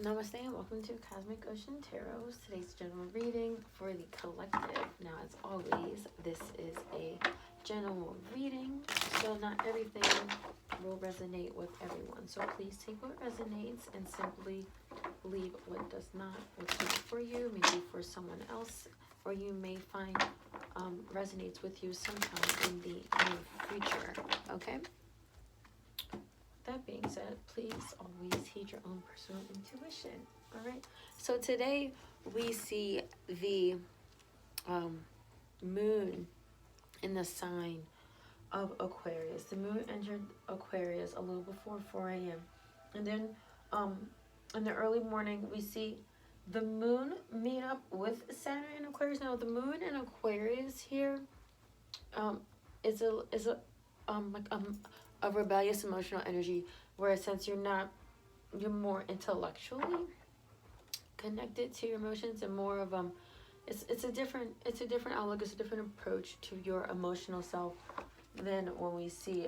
Namaste and welcome to Cosmic Ocean Tarot. Today's general reading for the collective. Now, as always, this is a general reading, so not everything will resonate with everyone. So please take what resonates and simply leave what does not, what's not for you, maybe for someone else, or you may find resonates with you sometime in the near future. Okay? That being said, please always heed your own personal intuition. All right. So today we see the moon in the sign of Aquarius. The moon entered Aquarius a little before 4 a.m. And then in the early morning, we see the moon meet up with Saturn in Aquarius. Now, the moon in Aquarius here is a rebellious emotional energy, where since you're more intellectually connected to your emotions and more of it's a different outlook, it's a different approach to your emotional self than when we see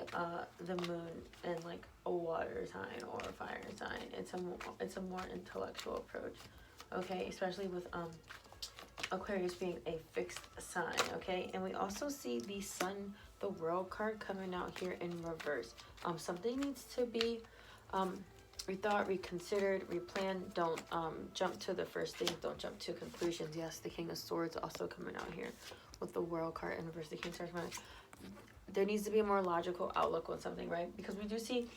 the moon in like a water sign or a fire sign. It's a more intellectual approach, okay, especially with Aquarius being a fixed sign, okay? And we also see the sun, the world card coming out here in reverse. Something needs to be rethought, reconsidered, replanned. Don't jump to the first thing. Don't jump to conclusions. Yes, the King of Swords also coming out here with the world card in reverse. The King of Swords. There needs to be a more logical outlook on something, right? Because we do see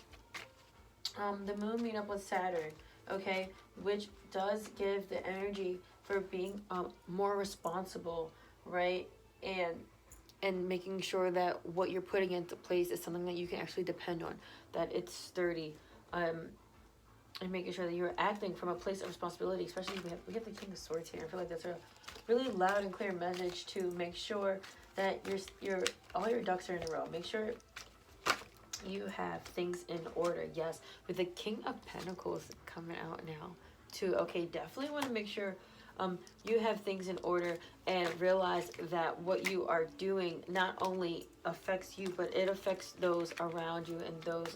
the moon meet up with Saturn, okay? Which does give the energy for being more responsible, right? And making sure that what you're putting into place is something that you can actually depend on, that it's sturdy, and making sure that you're acting from a place of responsibility. Especially we have the King of Swords here. I feel like that's a really loud and clear message to make sure that you're all your ducks are in a row. Make sure you have things in order. Yes, with the King of Pentacles coming out now too. Okay, definitely want to make sure you have things in order and realize that what you are doing not only affects you, but it affects those around you and those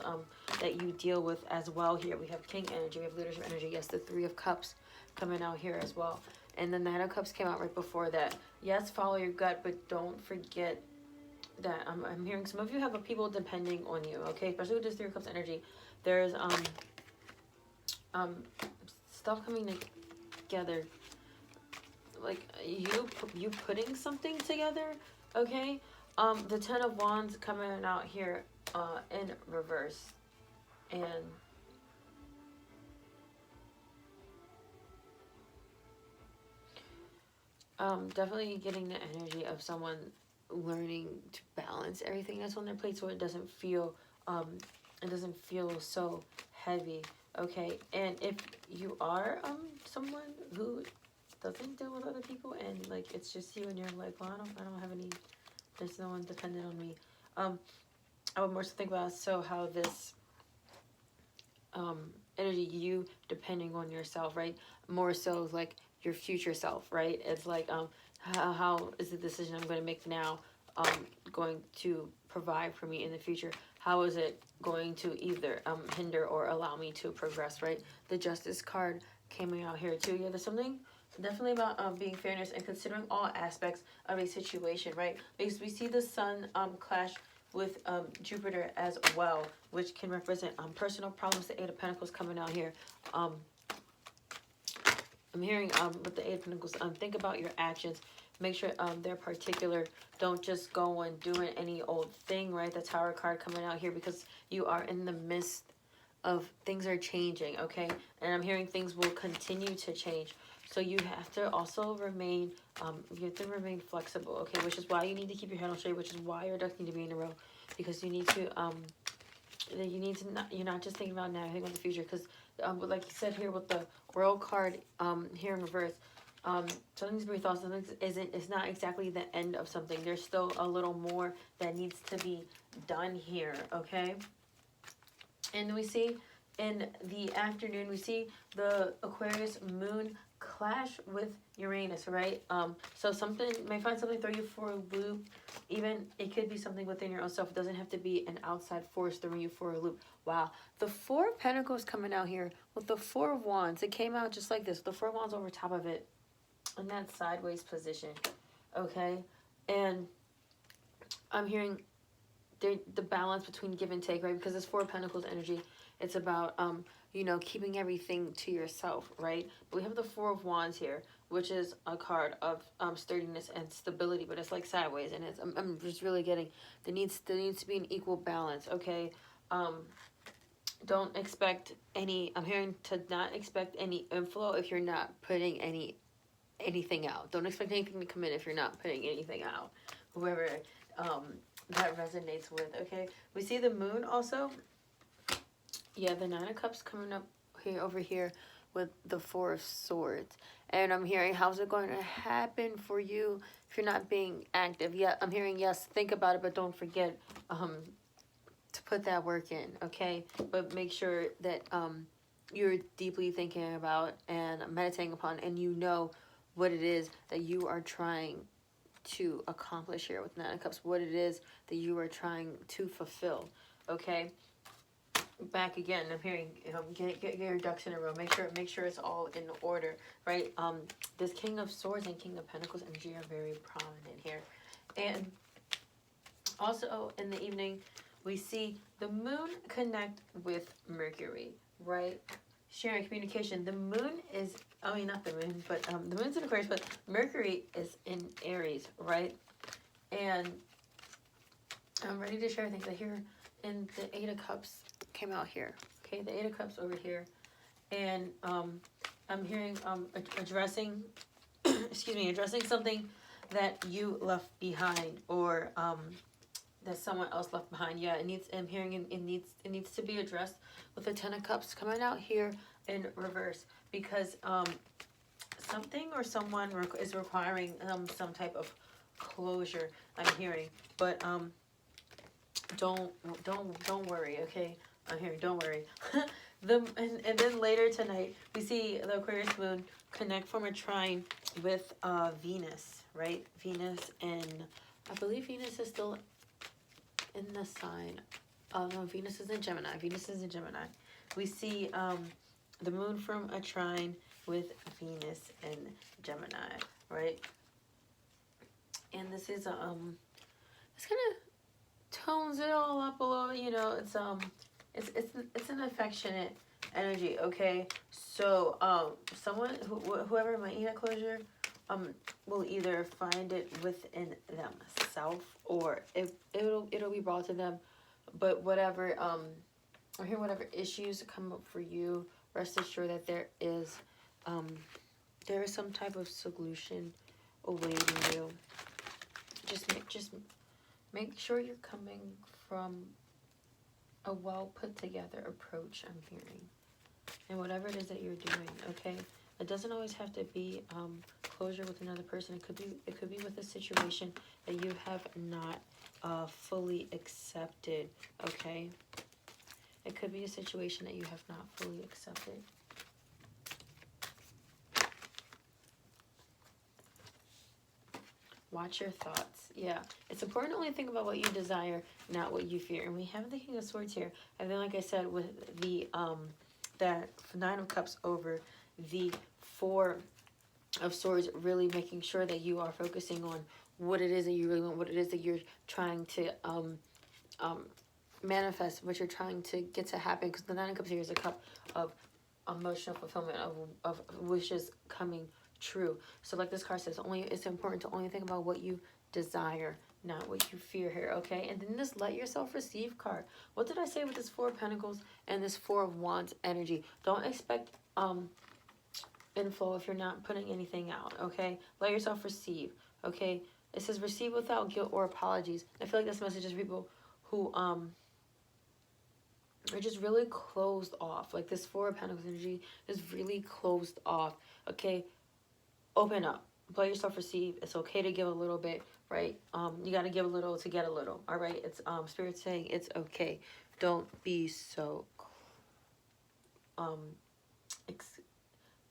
that you deal with as well. Here we have King energy, we have leadership energy. Yes, the Three of Cups coming out here as well. And the Nine of Cups came out right before that. Yes, follow your gut, but don't forget that I'm hearing some of you have people depending on you, okay? Especially with this Three of Cups energy. There's stuff coming together, like you putting something together, okay? The Ten of Wands coming out here in reverse, and definitely getting the energy of someone learning to balance everything that's on their plate, so it doesn't feel so heavy, okay? And if you are someone who doesn't deal with other people and like it's just you and you're like, well, I don't have any, there's no one dependent on me, I would more so think about how this energy, you depending on yourself, right? More so like your future self, right? It's like how is the decision I'm going to make now going to provide for me in the future? How is it going to either hinder or allow me to progress, right? The Justice card came out here too. Yeah, there's something definitely about being fairness and considering all aspects of a situation, right? Because we see the sun clash with Jupiter as well, which can represent personal problems. The Eight of Pentacles coming out here. I'm hearing with the Eight of Pentacles, think about your actions. Make sure they're particular. Don't just go and doing any old thing, right? The Tower card coming out here because you are in the midst of things are changing, okay? And I'm hearing things will continue to change. So you have to also remain, flexible, okay? Which is why you need to keep your head on straight, which is why your ducks need to be in a row. Because you need to, you're not just thinking about now, you're thinking about the future. Because, like you said here with the World card here in reverse, something's rethought, something it's not exactly the end of something. There's still a little more that needs to be done here, okay? And we see in the afternoon, we see the Aquarius moon clash with Uranus, right? So something may find something, throw you for a loop. Even it could be something within your own self. It doesn't have to be an outside force throwing you for a loop. Wow, the Four of Pentacles coming out here with the Four of Wands. It came out just like this. The Four of Wands over top of it in that sideways position. Okay, and I'm hearing the balance between give and take, right? Because this Four of Pentacles energy, it's about you know, keeping everything to yourself, right? But we have the Four of Wands here, which is a card of sturdiness and stability, but it's like sideways, and it's I'm just really getting there needs to be an equal balance, okay? Don't expect any. I'm hearing to not expect any inflow if you're not putting anything out. Don't expect anything to come in if you're not putting anything out. Whoever that resonates with, okay? We see the moon also. Yeah, the Nine of Cups coming up here over here with the Four of Swords. And I'm hearing, how's it going to happen for you if you're not being active? Yeah, I'm hearing, yes, think about it, but don't forget to put that work in, okay? But make sure that you're deeply thinking about and meditating upon, and you know what it is that you are trying to accomplish here with Nine of Cups, what it is that you are trying to fulfill, okay? Back again, I'm hearing, get your ducks in a row. Make sure it's all in order, right? This King of Swords and King of Pentacles energy are very prominent here. And also in the evening, we see the moon connect with Mercury, right? Sharing communication. The moon is, I mean, not the moon, but the moon's in Aquarius, but Mercury is in Aries, right? And I'm ready to share things. I hear in the Eight of Cups came out here. Okay, the Eight of Cups over here. And I'm hearing addressing addressing something that you left behind, or that someone else left behind. Yeah, I'm hearing it needs to be addressed with the Ten of Cups coming out here in reverse, because something or someone is requiring some type of closure, I'm hearing. But don't worry, okay? I'm hearing, don't worry. And then later tonight, we see the Aquarius moon connect, form a trine with Venus, right? Venus, and I believe Venus is still in the sign. No, Venus is in Gemini. We see the moon from a trine with Venus and Gemini, right? And this is it's kind of tones it all up a little, you know. It's an affectionate energy, okay? So someone whoever might need a closure will either find it within themselves, or it'll be brought to them. But whatever or hear whatever issues come up for you, rest assured that there is some type of solution awaiting you. Just make sure you're coming from a well put together approach, I'm hearing, and whatever it is that you're doing, okay? It doesn't always have to be closure with another person. It could be with a situation that you have not fully accepted, okay? It could be a situation that you have not fully accepted. Watch your thoughts. Yeah, it's important to only think about what you desire, not what you fear. And we have the King of Swords here. And then, like I said, with the that Nine of Cups over the Four of Swords, really making sure that you are focusing on what it is that you really want, what it is that you're trying to manifest, what you're trying to get to happen. Because the Nine of Cups here is a cup of emotional fulfillment, of wishes coming true. So like this card says, it's important to only think about what you desire, not what you fear here, okay? And then this let yourself receive card. What did I say with this Four of Pentacles and this Four of Wands energy? Don't expect inflow if you're not putting anything out, okay? Let yourself receive, okay? It says receive without guilt or apologies. I feel like this message is people who are just really closed off. Like this Four of Pentacles energy is really closed off, okay? Open up. Let yourself receive. It's okay to give a little bit, right? You got to give a little to get a little, all right? It's Spirit saying it's okay. Don't be so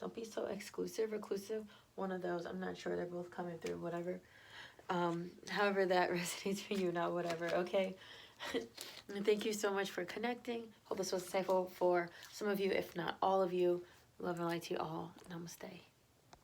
Don't be so exclusive, reclusive. One of those. I'm not sure. They're both coming through. Whatever. However that resonates for you, not whatever. Okay. And thank you so much for connecting. Hope this was insightful for some of you, if not all of you. Love and light to you all. Namaste.